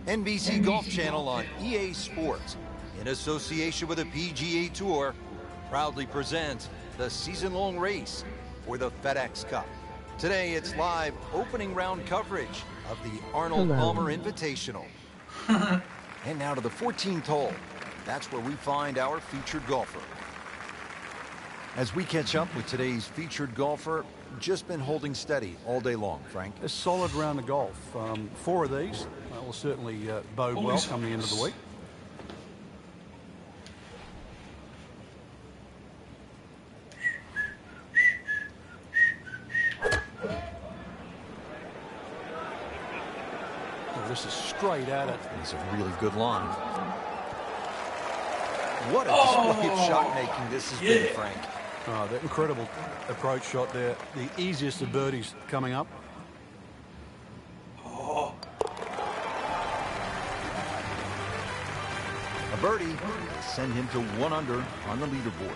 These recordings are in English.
NBC Golf Channel on EA Sports, in association with the PGA Tour, proudly presents the season-long race for the FedEx Cup. Today, it's live opening round coverage of the Arnold Palmer Invitational. And now to the 14th hole. That's where we find our featured golfer. As we catch up with today's featured golfer, just been holding steady all day long, Frank. A solid round of golf. 4 of these will certainly bode well come the end of the week. Well, this is straight at it. It's a really good line. What a display of shot making this has been, Frank. That incredible approach shot there. The easiest of birdies coming up. A birdie will send him to 1 under on the leaderboard.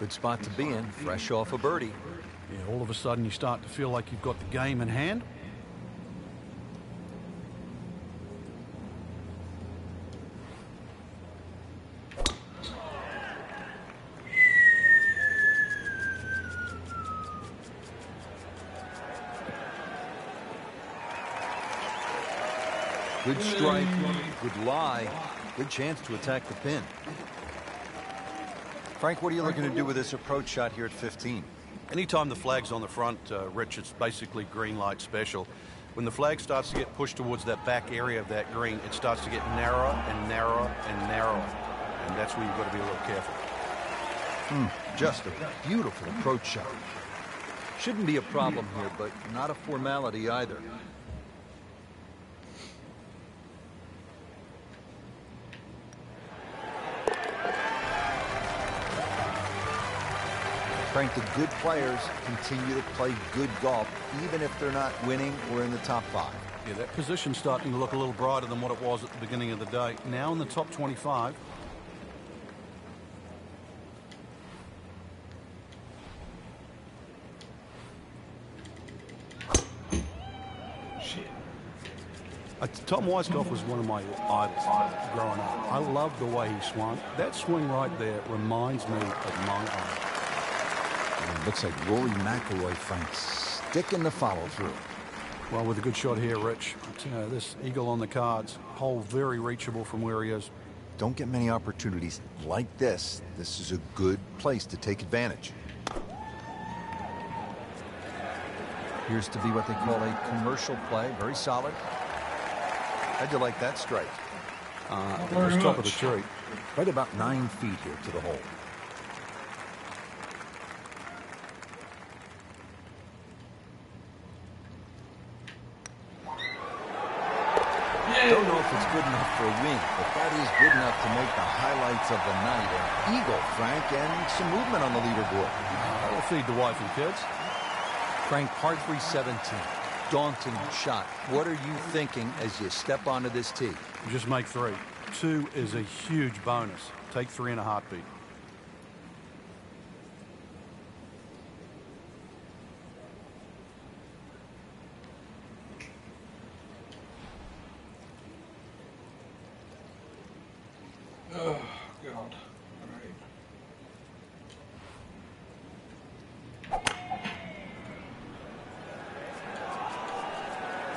Good spot to be in, fresh off a birdie. Yeah, all of a sudden you start to feel like you've got the game in hand. Good strike, good lie, good chance to attack the pin. Frank, what are you looking to do with this approach shot here at 15? Anytime the flag's on the front, Rich, it's basically green light special. When the flag starts to get pushed towards that back area of that green, it starts to get narrower and narrower and narrower. And that's where you've got to be a little careful. Just a beautiful approach shot. Shouldn't be a problem here, but not a formality either. Frank, the good players continue to play good golf, even if they're not winning or in the top 5. Yeah, that position's starting to look a little brighter than what it was at the beginning of the day. Now in the top 25. Tom Weiskopf was one of my idols growing up. I loved the way he swung. That swing right there reminds me of my idol. Looks like Rory McIlroy, Frank, sticking the follow-through. Well, with a good shot here, Rich. This eagle on the cards, hole very reachable from where he is. Don't get many opportunities like this. This is a good place to take advantage. Appears to be what they call a commercial play. Very solid. How'd you like that strike? It was top of the tree. Right about 9 feet here to the hole. Don't know if it's good enough for a win, but that is good enough to make the highlights of the night. An eagle, Frank, and some movement on the leaderboard. That'll feed the wife and kids. Frank, par 3 17. Daunting shot. What are you thinking as you step onto this tee? Just make 3. 2 is a huge bonus. Take 3 in a heartbeat. Oh, God. All right.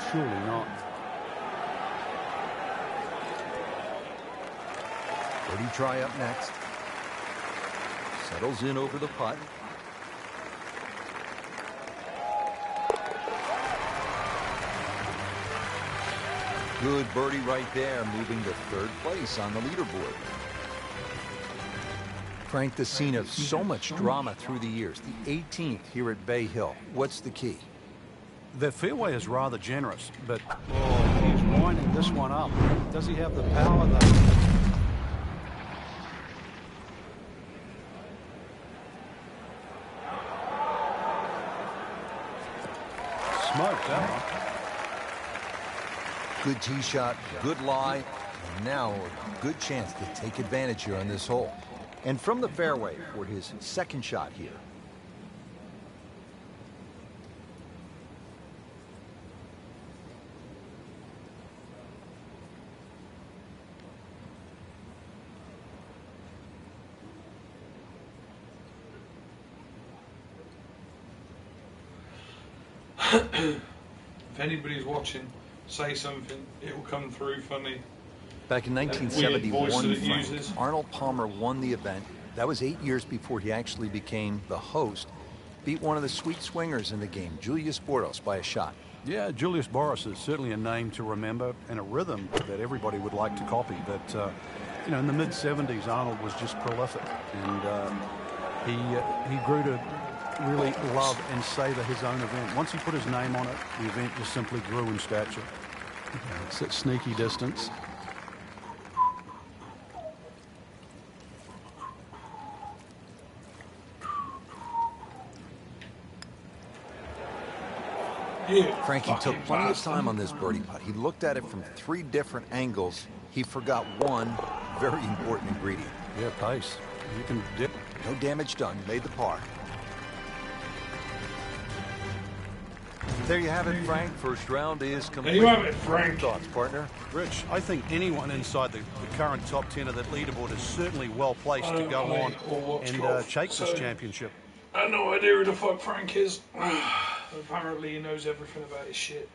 Surely not. Birdie try up next. Settles in over the putt. Good birdie right there, moving to 3rd place on the leaderboard. Frank, the scene of so much drama through the years. The 18th here at Bay Hill. What's the key? The fairway is rather generous, but he's winding this one up. Does he have the power, though? Smoked that one. Good tee shot, good lie, and now a good chance to take advantage here on this hole. And from the fairway for his 2nd shot here. If anybody's watching, say something. It will come through funny. Back in That weird voice 1971, that it Frank, uses. Arnold Palmer won the event. That was 8 years before he actually became the host. Beat one of the sweet swingers in the game, Julius Boros, by a shot. Yeah, Julius Boris is certainly a name to remember and a rhythm that everybody would like to copy. But, you know, in the mid-70s, Arnold was just prolific. And he grew to really love and savor his own event. Once he put his name on it, the event just simply grew in stature. It's at sneaky distance. Frankie took plenty of time on this birdie putt. He looked at it from 3 different angles. He forgot one very important ingredient. Yeah, pace. You can dip. No damage done. Made the par. There you have it, Frank. First round is complete. There you have it, Frank. Thoughts, partner? Rich, I think anyone inside the current top 10 of that leaderboard is certainly well placed to go on and chase this championship. I have no idea who the fuck Frank is. Apparently he knows everything about his shit.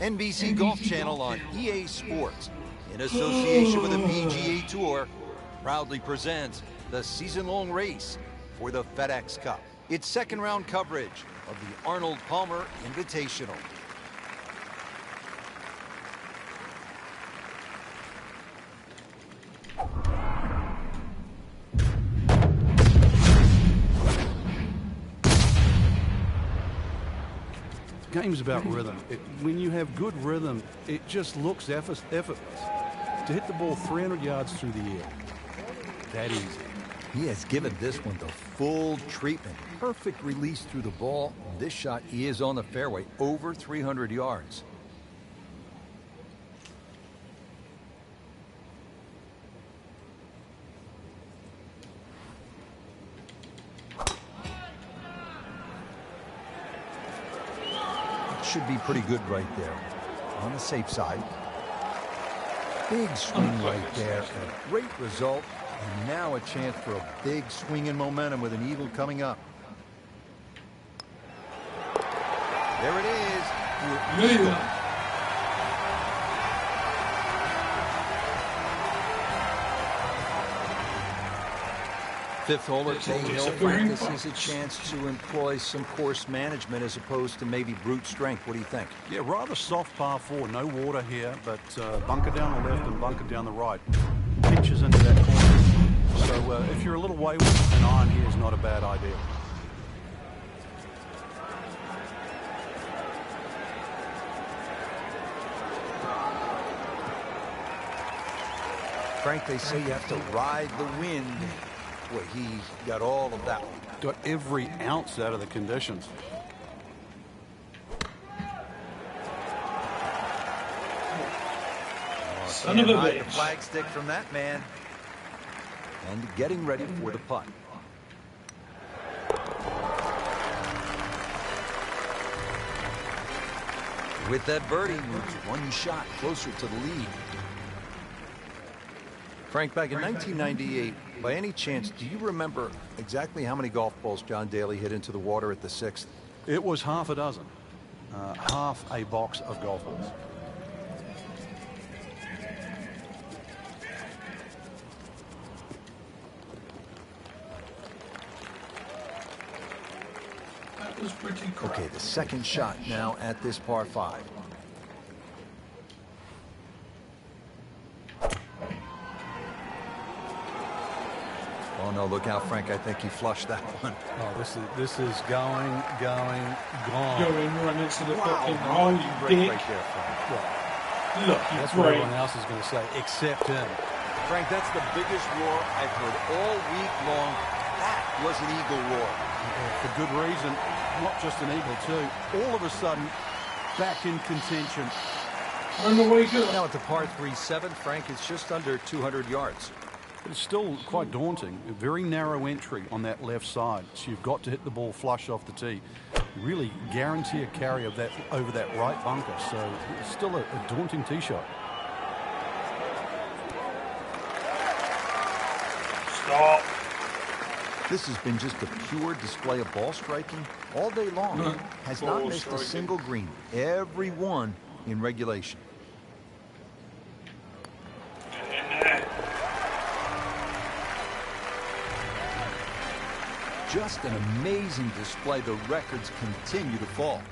NBC Golf Channel on EA Sports, in association with the PGA Tour, proudly presents the season-long race for the FedEx Cup. It's second-round coverage of the Arnold Palmer Invitational. Game's about rhythm. When you have good rhythm, it just looks effortless. To hit the ball 300 yards through the air, that easy. He has given this one the full treatment. Perfect release through the ball. This shot is on the fairway, over 300 yards. Should be pretty good right there. On the safe side. Big swing right there. A great result. And now a chance for a big swing in momentum with an eagle coming up. There it is. Eagle. Fifth hole at Bay Hill. Frank, this is a chance to employ some course management as opposed to maybe brute strength. What do you think? Yeah, rather soft par 4. No water here, but bunker down the left and bunker down the right. Pitches into that corner. So if you're a little wayward, an iron here is not a bad idea. Frank, they say you have to ride the wind. Boy, he got all of that one. Got every ounce out of the conditions. Son of a bitch. The flag stick from that man. And getting ready for the putt. With that birdie, moves one shot closer to the lead. Frank, back in 1998, by any chance, do you remember exactly how many golf balls John Daly hit into the water at the 6th? It was half a dozen. Half a box of golf balls. That was pretty cool. Okay, the second shot now at this par 5. Oh no, look out, Frank. I think he flushed that one. Oh, this is going, gone. Going right next to the fucking Wow, hole, you break dick. right there, Frank. Well, Look, That's what everyone else is going to say, except him. Frank, that's the biggest roar I've heard all week long. That was an eagle roar. Yeah, for good reason. Not just an eagle, too. All of a sudden, back in contention. Now at the par 3 7th, Frank, it's just under 200 yards. But it's still quite daunting. A very narrow entry on that left side. So you've got to hit the ball flush off the tee. You really guarantee a carry of that over that right bunker. So it's still a daunting tee shot. Stop. This has been just a pure display of ball striking all day long. Has not missed a single green. Every one in regulation. Just an amazing display. The records continue to fall.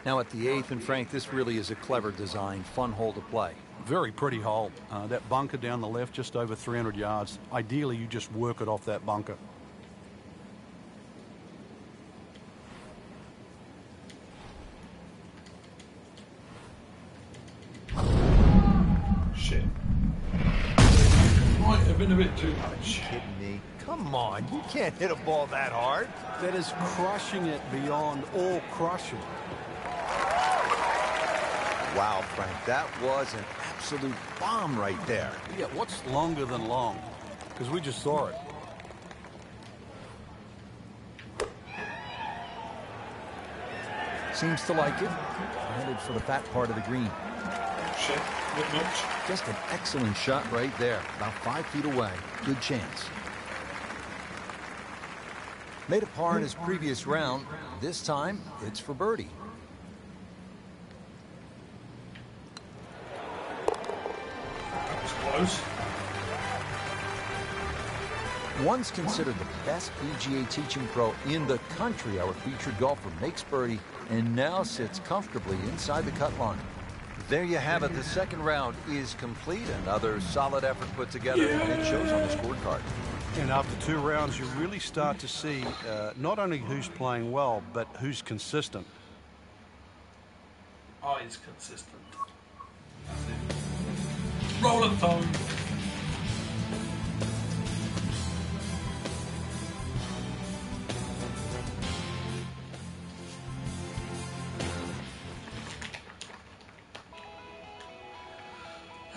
Now at the 8th, and Frank, this really is a clever design. Fun hole to play. Very pretty hole. That bunker down the left, just over 300 yards. Ideally, you just work it off that bunker. Shit. Might have been a bit too much. Kidding me? Come on, you can't hit a ball that hard. That is crushing it beyond all crushing. Wow, Frank, that was an absolute bomb right there. Yeah, what's longer than long? Because we just saw it. Seems to like it. Headed for the fat part of the green. Shit, not much. Just an excellent shot right there. About 5 feet away. Good chance. Made a par in his previous round. This time, it's for birdie. That was close. Once considered the best PGA teaching pro in the country, our featured golfer makes birdie and now sits comfortably inside the cut line. There you have it. The second round is complete. Another solid effort put together, and it shows on the scorecard. And after 2 rounds, you really start to see not only who's playing well, but who's consistent. Oh, he's consistent. That's it. Roll up time.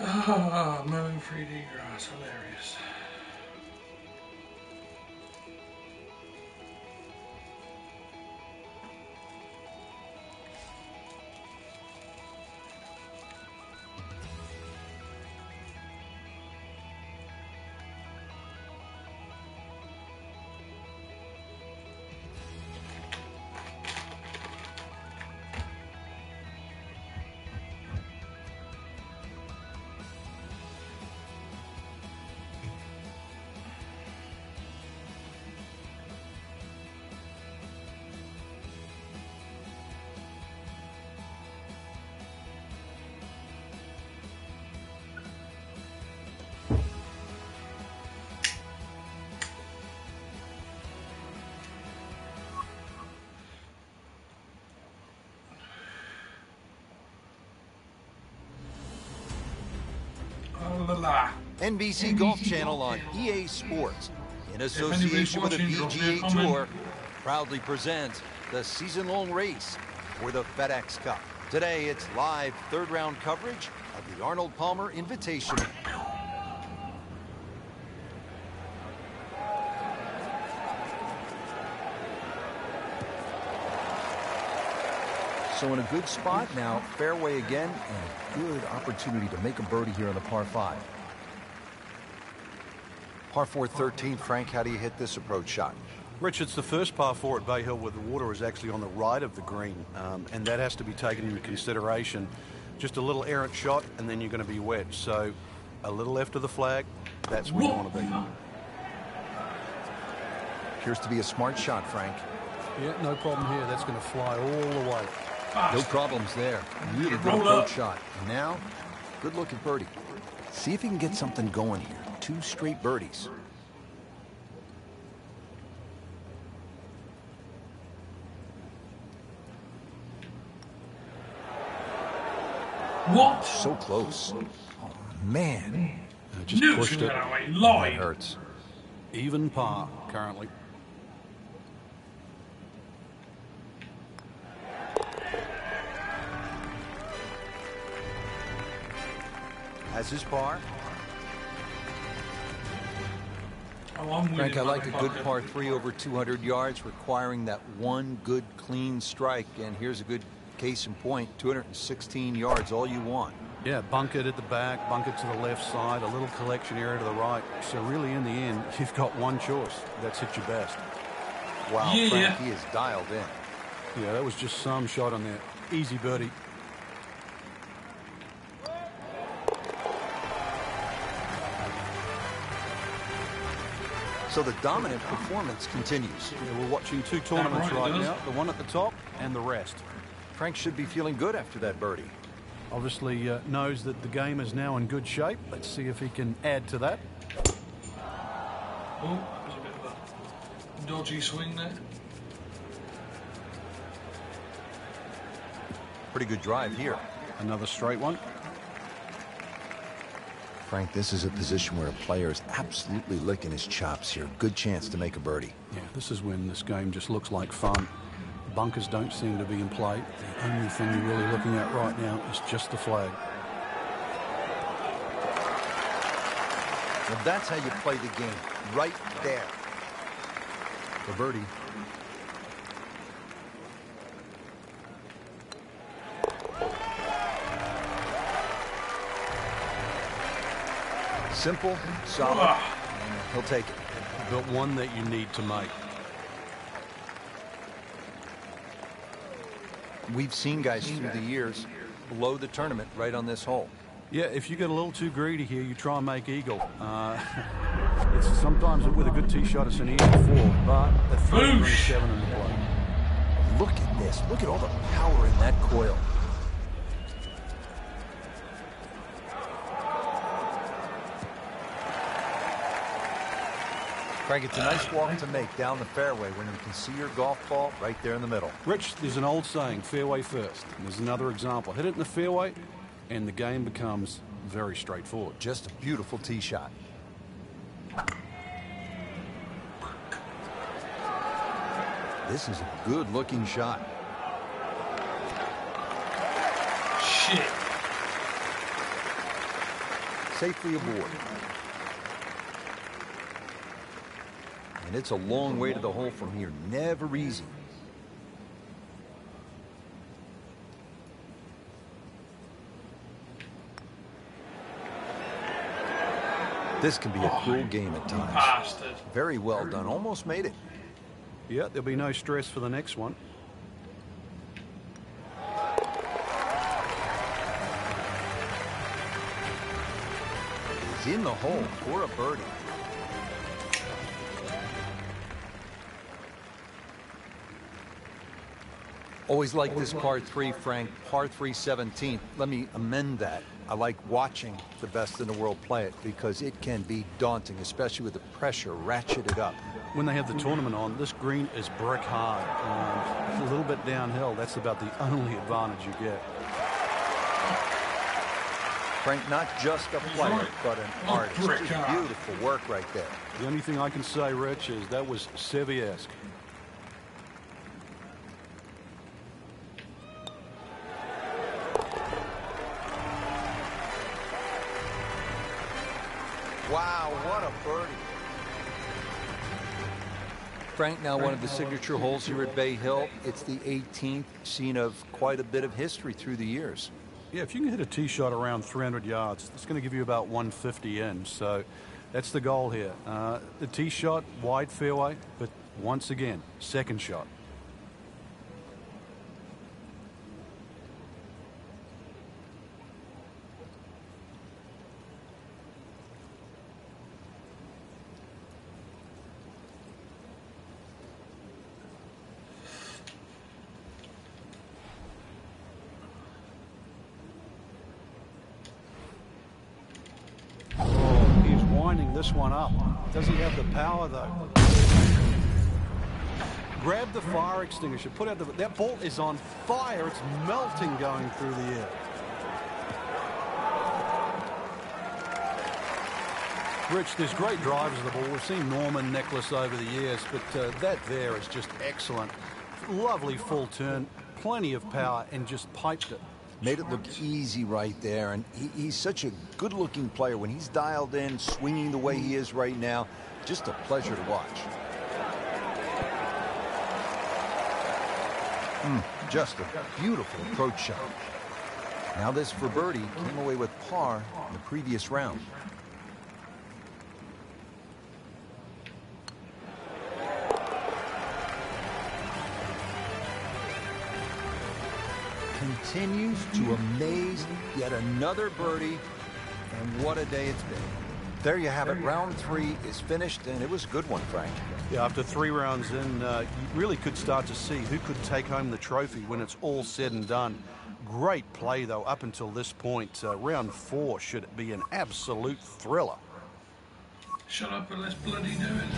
Ah, mowing 3D grass, hilarious. NBC Golf Channel on EA Sports, in association with the PGA Tour, proudly presents the season-long race for the FedEx Cup. Today, it's live third-round coverage of the Arnold Palmer Invitational. So in a good spot now, fairway again, and a good opportunity to make a birdie here on the par 5. Par 4 13, Frank, how do you hit this approach shot? Rich, it's the first par 4 at Bay Hill where the water is actually on the right of the green, and that has to be taken into consideration. Just a little errant shot, and then you're going to be wet. So a little left of the flag, that's where you want to be. Appears to be a smart shot, Frank. Yeah, no problem here. That's going to fly all the way. No problems there. Really good approach shot. And now, good look at birdie. See if he can get something going here. 2 straight birdies. What? So close. Oh, man. Just pushed it. That hurts. Even par currently. Has his par. Oh, Frank, I like a good par 3 over 200 yards, requiring that one good clean strike. And here's a good case in point, 216 yards, all you want. Yeah, bunkered at the back, bunkered to the left side, a little collection area to the right. So really, in the end, you've got one choice. That's hit your best. Wow, yeah. Frank, he is dialed in. Yeah, that was just some shot on there. Easy birdie. So the dominant performance continues. Yeah, we're watching two tournaments right now, the one at the top and the rest. Frank should be feeling good after that birdie. Obviously knows that the game is now in good shape. Let's see if he can add to that. Oh, that was a bit of a dodgy swing there. Pretty good drive here. Another straight one. Frank, this is a position where a player is absolutely licking his chops here. Good chance to make a birdie. Yeah, this is when this game just looks like fun. Bunkers don't seem to be in play. The only thing you're really looking at right now is just the flag. Well, that's how you play the game. Right there. The birdie. Simple, solid, and he'll take it. But one that you need to make. We've seen guys through the years blow the tournament right on this hole. Yeah, if you get a little too greedy here, you try and make eagle. It's sometimes with a good tee shot, it's an easy 4, but a 3-7 in the play. Look at this. Look at all the power in that coil. Frank, it's a nice walk to make down the fairway when you can see your golf ball right there in the middle. Rich, there's an old saying, fairway first. And there's another example. Hit it in the fairway, and the game becomes very straightforward. Just a beautiful tee shot. This is a good-looking shot. Shit. Safely aboard. And it's a long way to the hole from here. Never easy. This can be a cruel game at times. Bastard. Very well done. Almost made it. Yeah, there'll be no stress for the next one. He's in the hole for a birdie. Always like this par 3, Frank. Par 3 17th. Let me amend that. I like watching the best in the world play it because it can be daunting, especially with the pressure ratcheted up. When they have the tournament on, this green is brick hard. A little bit downhill. That's about the only advantage you get. Frank, not just a player, but an artist. Just beautiful work right there. The only thing I can say, Rich, is that was Seve-esque. Wow, what a birdie. Frank, now one of the signature holes here at Bay Hill. It's the 18th, seen of quite a bit of history through the years. Yeah, if you can hit a tee shot around 300 yards, it's going to give you about 150 in. So that's the goal here. The tee shot, wide fairway, but once again, second shot. Winding this one up. Does he have the power, though? Grab the fire extinguisher. Put out the... That ball is on fire. It's melting going through the air. Rich, there's great drivers of the ball. We've seen Norman, Nicholas over the years, but that there is just excellent. Lovely full turn, plenty of power, and just piped it. Made it look easy right there, and he's such a good-looking player. When he's dialed in, swinging the way he is right now, just a pleasure to watch. Just a beautiful approach shot. Now this for birdie, came away with par in the previous round. Continues to amaze. Yet another birdie, and what a day it's been. There you have it. Round 3 is finished, and it was a good one, Frank. Yeah, after 3 rounds in, you really could start to see who could take home the trophy when it's all said and done. Great play, though, up until this point. Round 4 should be an absolute thriller. Shut up and let's bloody do it.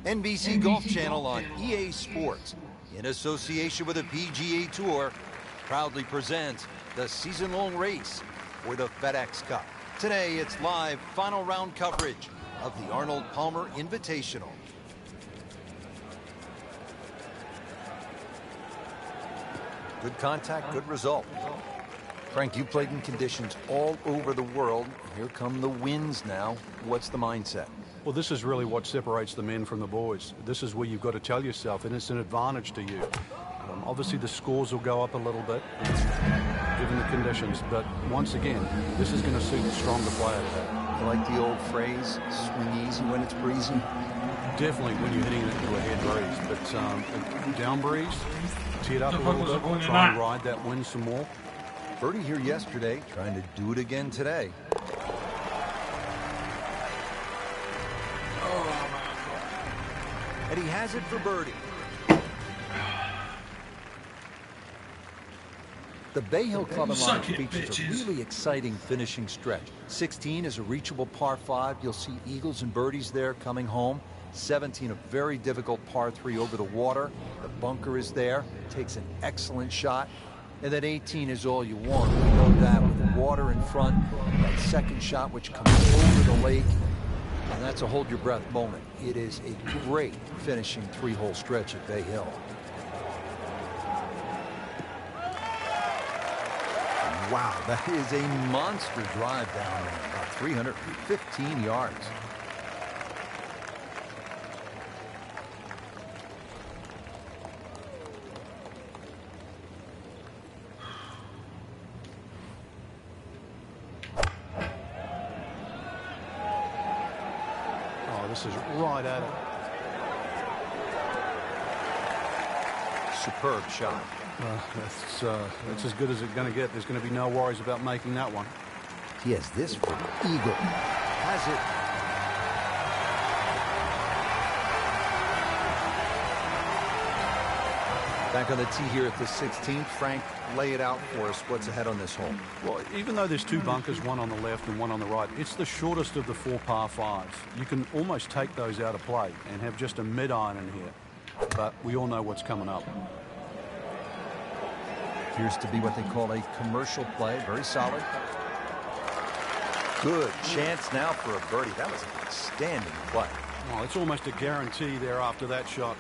NBC Golf Channel on EA Sports, in association with the PGA Tour, proudly presents the season-long race for the FedEx Cup. Today, it's live final round coverage of the Arnold Palmer Invitational. Good contact, good result. Frank, you played in conditions all over the world. Here come the winds now. What's the mindset? Well, this is really what separates the men from the boys. This is where you've got to tell yourself, and it's an advantage to you. Obviously, the scores will go up a little bit, given the conditions. But once again, this is going to suit the stronger player today. You like the old phrase, swing easy when it's breezy? Definitely when you're hitting it into a head breeze. But a down breeze, tee it up a little bit, try and ride that wind some more. Birdie here yesterday, trying to do it again today. And he has it for birdie. The Bay Hill Club and Lodge features a really exciting finishing stretch. 16 is a reachable par 5. You'll see eagles and birdies there coming home. 17, a very difficult par 3 over the water. The bunker is there. Takes an excellent shot. And then 18 is all you want. We know that with the water in front. That second shot which comes over the lake. And that's a hold your breath moment. It is a great finishing 3-hole stretch at Bay Hill. Wow, that is a monster drive down there, about 315 yards. This is right at it. Superb shot. It's as good as it's going to get. There's going to be no worries about making that one. He has this for eagle. Has it. Back on the tee here at the 16th. Frank, lay it out for us. What's ahead on this hole? Well, even though there's 2 bunkers, one on the left and one on the right, it's the shortest of the 4 par 5s. You can almost take those out of play and have just a mid-iron in here. But we all know what's coming up. Appears to be what they call a commercial play. Very solid. Good chance now for a birdie. That was an outstanding play. Oh, it's almost a guarantee there after that shot.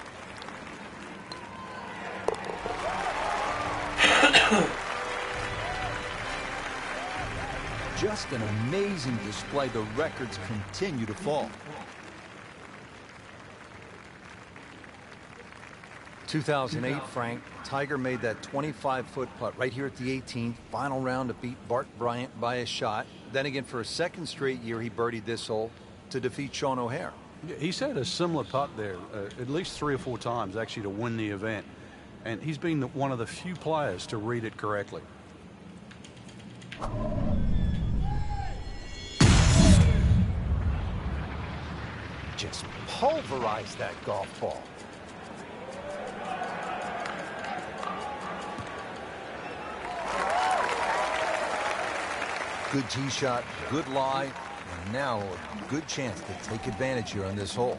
Just an amazing display. The records continue to fall. 2008, Frank, Tiger made that 25-foot putt right here at the 18th. Final round to beat Bart Bryant by a shot. Then again, for a second straight year, he birdied this hole to defeat Sean O'Hare. He's had a similar putt there at least 3 or 4 times, actually, to win the event. And he's been one of the few players to read it correctly. Just pulverized that golf ball. Good tee shot, good lie, and now a good chance to take advantage here on this hole.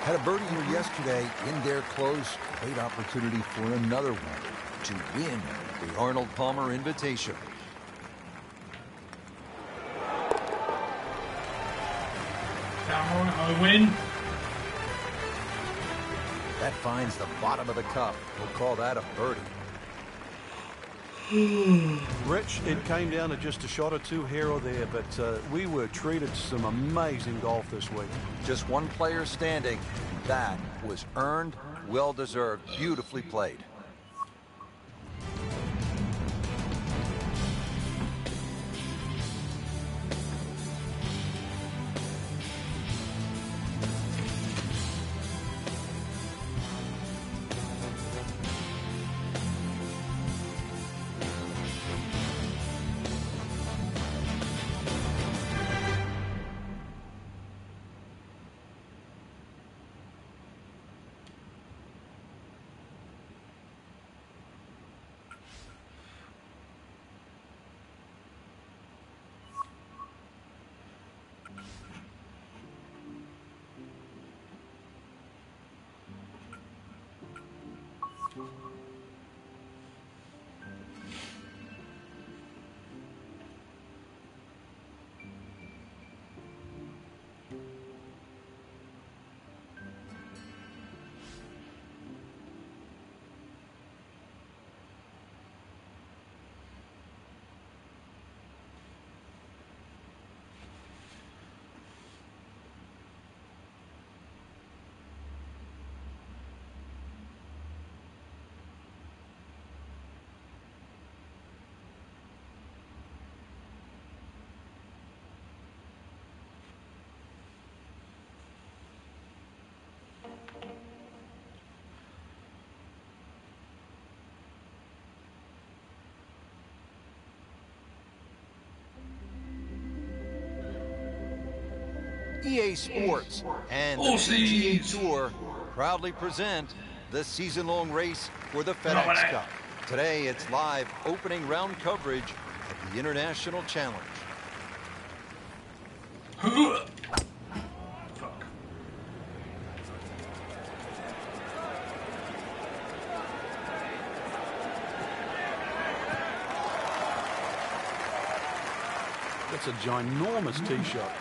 Had a birdie here yesterday in there close. Great opportunity for another one to win the Arnold Palmer Invitation. Down I win. That finds the bottom of the cup. We'll call that a birdie. Rich, it came down to just a shot or two here or there, but we were treated some amazing golf this week. Just one player standing. That was earned, well-deserved, beautifully played. EA Sports and the PGA Tour proudly present the season-long race for the FedEx Cup. Today, it's live opening round coverage of the International Challenge. That's a ginormous tee shot.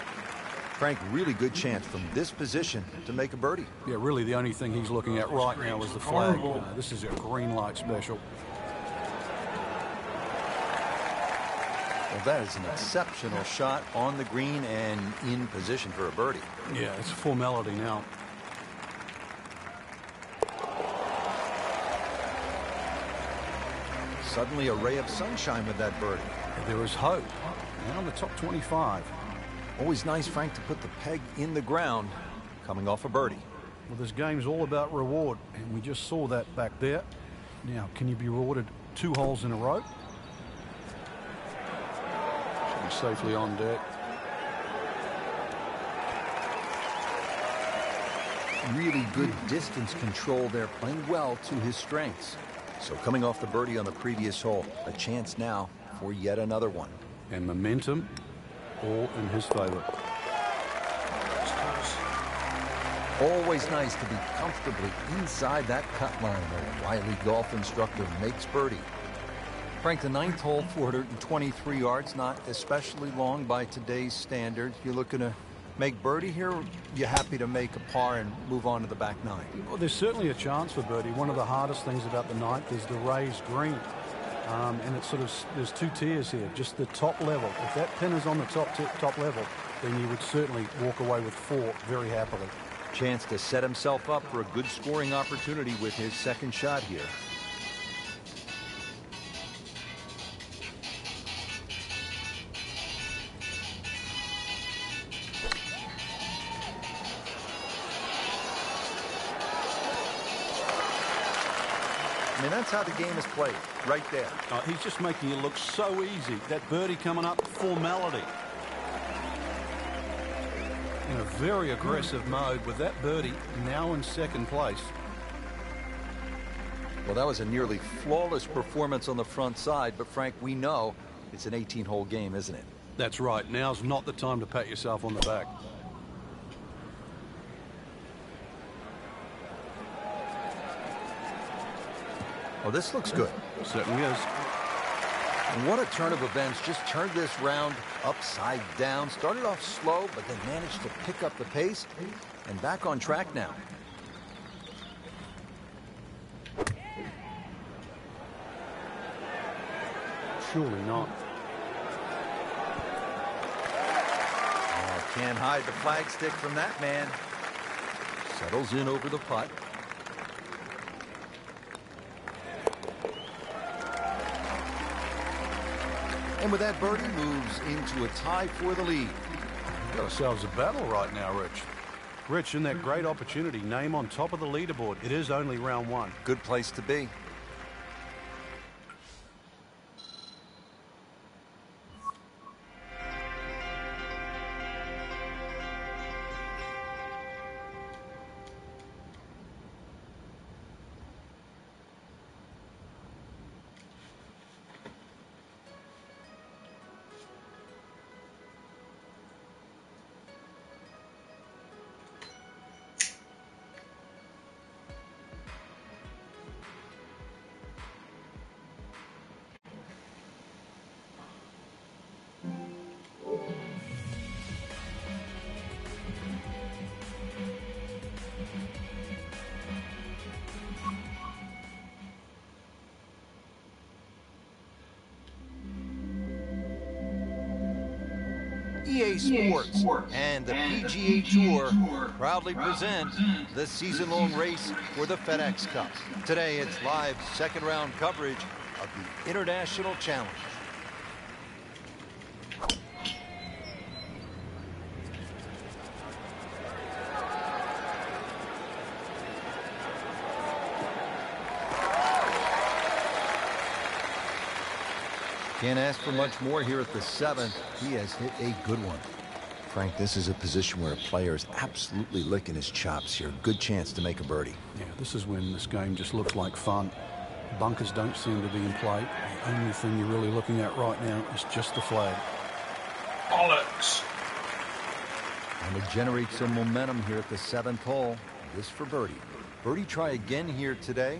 Frank, really good chance from this position to make a birdie. Yeah, really the only thing he's looking at right now is the flag. This is a green light special. Well, that is an exceptional shot on the green and in position for a birdie. Yeah, it's a formality now. Suddenly a ray of sunshine with that birdie. There is hope. Now in the top 25. Always nice, Frank, to put the peg in the ground coming off a birdie. Well, this game's all about reward, and we just saw that back there. Now, can you be rewarded 2 holes in a row? Should be safely on deck. Really good distance control there, playing well to his strengths. So coming off the birdie on the previous hole, a chance now for yet another one. And momentum all in his favor. Always nice to be comfortably inside that cut line. A wily golf instructor makes birdie. Frank, the 9th hole, 423 yards, not especially long by today's standards. You're looking to make birdie here, or you happy to make a par and move on to the back 9? Well, there's certainly a chance for birdie. One of the hardest things about the 9th is the raised green. And it's sort of, there's 2 tiers here, just the top level. If that pin is on the top level, then you would certainly walk away with 4 very happily. Chance to set himself up for a good scoring opportunity with his second shot here. I mean, that's how the game is played, right there. He's just making it look so easy. That birdie coming up, formality. In a very aggressive mode with that birdie now in second place. Well, that was a nearly flawless performance on the front side, but Frank, we know it's an 18-hole game, isn't it? That's right. Now's not the time to pat yourself on the back. Oh, this looks good. Certainly is. And what a turn of events. Just turned this round upside down. Started off slow, but then managed to pick up the pace and back on track now. Surely not. Oh, can't hide the flagstick from that man. Settles in over the putt. And with that birdie, moves into a tie for the lead. We've got ourselves a battle right now, Rich. Rich, in that great opportunity, name on top of the leaderboard. It is only round one. Good place to be. EA Sports and the PGA Tour proudly present the season-long race for the FedEx Cup. Today, it's live second-round coverage of the International Challenge. Can't ask for much more here at the 7th. He has hit a good one. Frank, this is a position where a player is absolutely licking his chops here. Good chance to make a birdie. Yeah, this is when this game just looks like fun. Bunkers don't seem to be in play. The only thing you're really looking at right now is just the flag. Bollocks. And to generate some momentum here at the 7th hole. This for birdie. Birdie try again here today.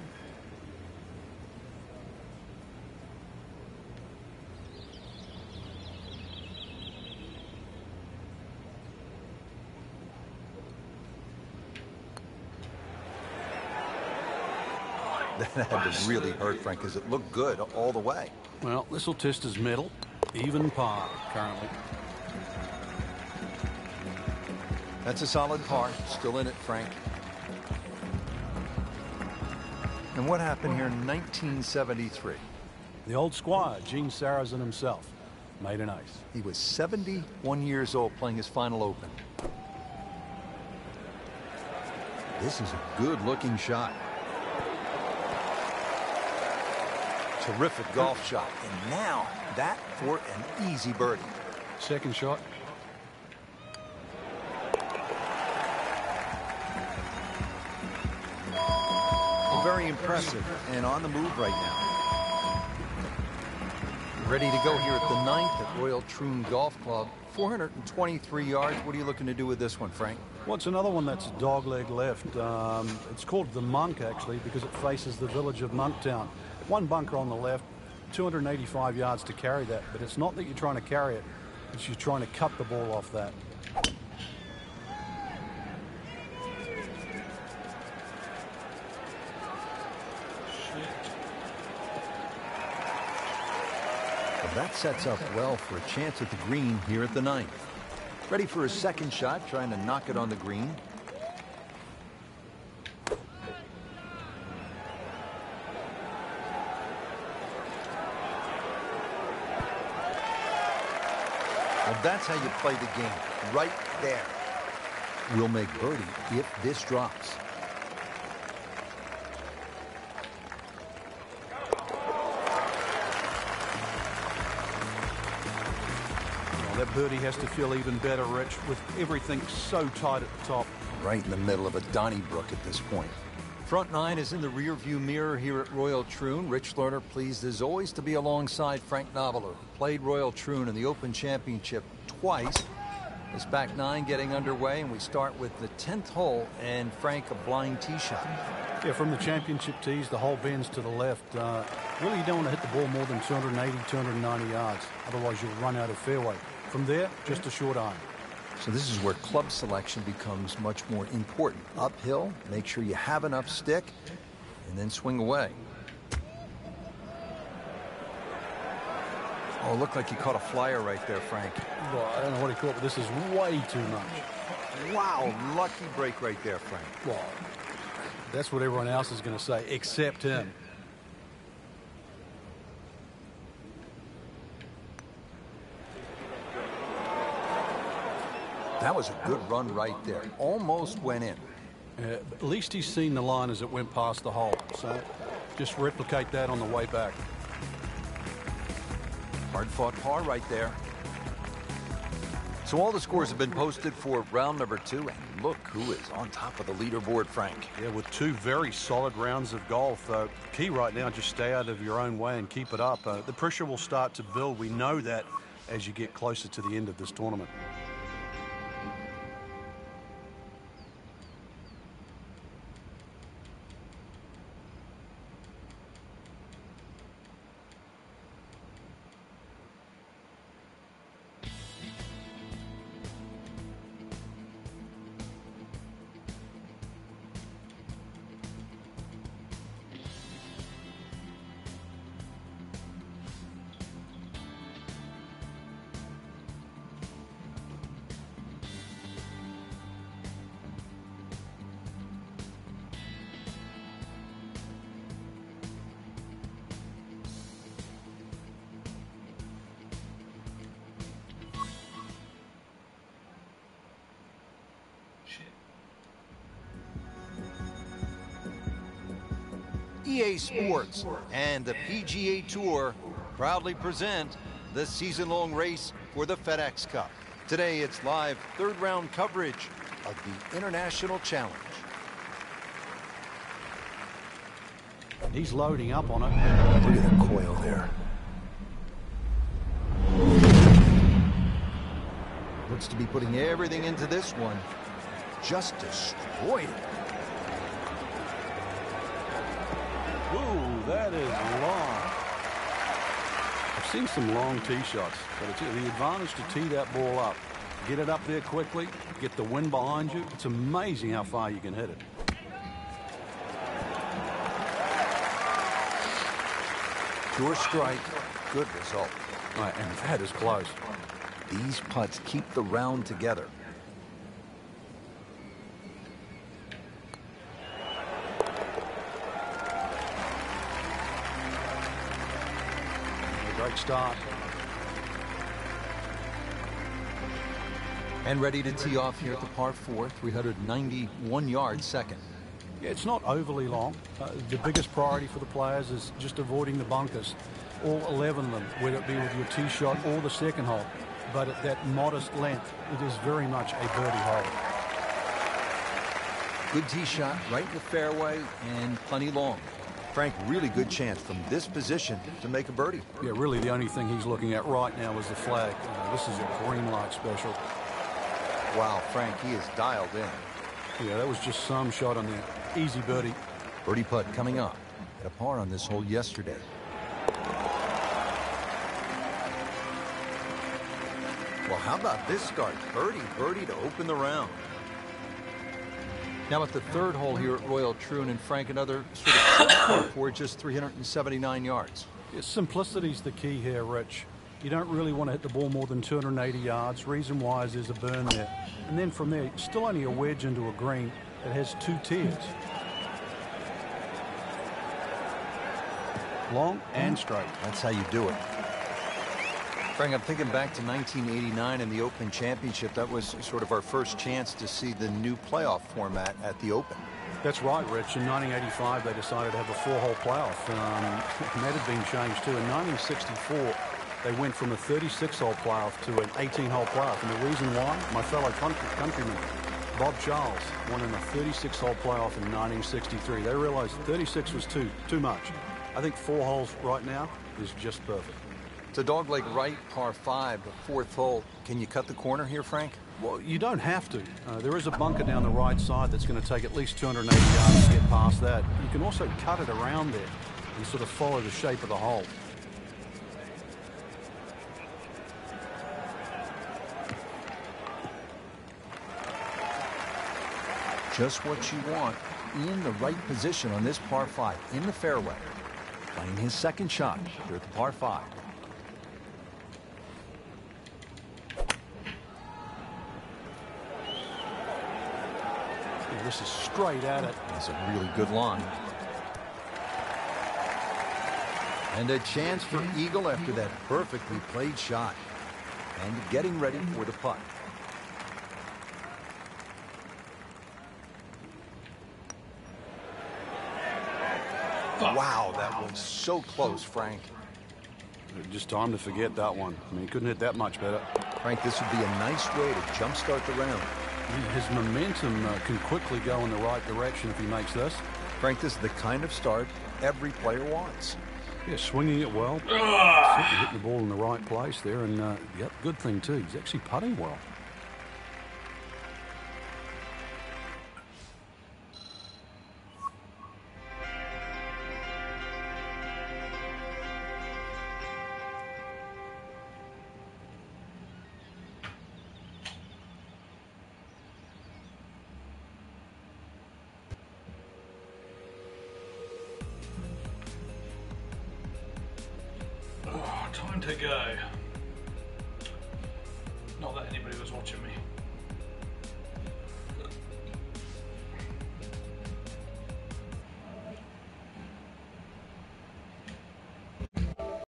That had to really hurt, Frank, because it looked good all the way. Well, this will test his mettle. Even par currently. That's a solid par. Still in it, Frank. And what happened here in 1973? The old squire, Gene Sarazen himself, made an ace. He was 71 years old playing his final Open. This is a good-looking shot. Terrific golf shot. And now that for an easy birdie. Second shot. Very impressive and on the move right now. Ready to go here at the 9th at Royal Troon Golf Club. 423 yards. What are you looking to do with this one, Frank? What's another one that's dogleg left? It's called the Monk, actually, because it faces the village of Monktown. One bunker on the left, 285 yards to carry that, but it's not that you're trying to carry it, it's you're trying to cut the ball off that. Well, that sets up well for a chance at the green here at the 9th. Ready for his second shot, trying to knock it on the green. Well, that's how you play the game, right there. We'll make birdie if this drops. Well, that birdie has to feel even better, Rich, with everything so tight at the top. Right in the middle of a Donnybrook at this point. Front nine is in the rearview mirror here at Royal Troon. Rich Lerner pleased as always to be alongside Frank Noveler, who played Royal Troon in the Open Championship twice. This back nine getting underway, and we start with the 10th hole, and Frank, a blind tee shot. Yeah, from the championship tees, the hole bends to the left. Really, you don't want to hit the ball more than 280, 290 yards. Otherwise, you'll run out of fairway. From there, just a short iron. So this is where club selection becomes much more important. Uphill, make sure you have enough stick, and then swing away. Oh, it looked like he caught a flyer right there, Frank. Well, I don't know what he caught, but this is way too much. Wow, lucky break right there, Frank. Well, that's what everyone else is going to say, except him. That was a good run right there. Almost went in. At least he's seen the line as it went past the hole. So just replicate that on the way back. Hard-fought par right there. So all the scores have been posted for round number 2, and look who is on top of the leaderboard, Frank. Yeah, with 2 very solid rounds of golf. Key right now, just stay out of your own way and keep it up. The pressure will start to build. We know that as you get closer to the end of this tournament. EA Sports and the PGA Tour proudly present the season-long race for the FedEx Cup. Today it's live third-round coverage of the International Challenge. He's loading up on it. Look at the coil there. Looks to be putting everything into this one. Just destroyed it. Ooh, that is long. I've seen some long tee shots, but it's the advantage to tee that ball up. Get it up there quickly, get the wind behind you. It's amazing how far you can hit it. Pure strike, good result. Right, and that is close. These putts keep the round together. Great start. And ready to tee off here at the par 4, 391 yards second. Yeah, it's not overly long. The biggest priority for the players is just avoiding the bunkers. All 11 of them, whether it be with your tee shot or the second hole. But at that modest length, it is very much a birdie hole. Good tee shot right in the fairway and plenty long. Frank, really good chance from this position to make a birdie. Yeah, really the only thing he's looking at right now is the flag. This is a green light special. Wow, Frank, he is dialed in. Yeah, that was just some shot on there. Easy birdie. Birdie putt coming up. At a par on this hole yesterday. Well, how about this start? Birdie to open the round. Now at the third hole here at Royal Troon, and Frank, another sort of par for just 379 yards. Yeah, simplicity's the key here, Rich. You don't really want to hit the ball more than 280 yards. Reason why is there's a burn there. And then from there, still only a wedge into a green that has 2 tiers. Long and straight. That's how you do it. Frank, I'm thinking back to 1989 in the Open Championship. That was sort of our first chance to see the new playoff format at the Open. That's right, Rich. In 1985, they decided to have a 4-hole playoff. And that had been changed too. In 1964, they went from a 36-hole playoff to an 18-hole playoff. And the reason why, my fellow countryman, Bob Charles, won in a 36-hole playoff in 1963. They realized 36 was too much. I think 4 holes right now is just perfect. It's a dogleg right, par 5, the 4th hole. Can you cut the corner here, Frank? Well, you don't have to. There is a bunker down the right side that's going to take at least 280 yards to get past that. You can also cut it around there and sort of follow the shape of the hole. Just what you want, in the right position on this par 5, in the fairway. Playing his second shot here at the par 5. This is straight at it. That's a really good line. And a chance for eagle after that perfectly played shot. And getting ready for the putt. Wow, that was so close, Frank. Just time to forget that one. I mean, he couldn't hit that much better. Frank, this would be a nice way to jumpstart the round. His momentum can quickly go in the right direction if he makes this. Frank, this is the kind of start every player wants. Yeah, swinging it well. Certainly hitting the ball in the right place there. And, yep, good thing, too. He's actually putting well. Time to go. Not that anybody was watching me.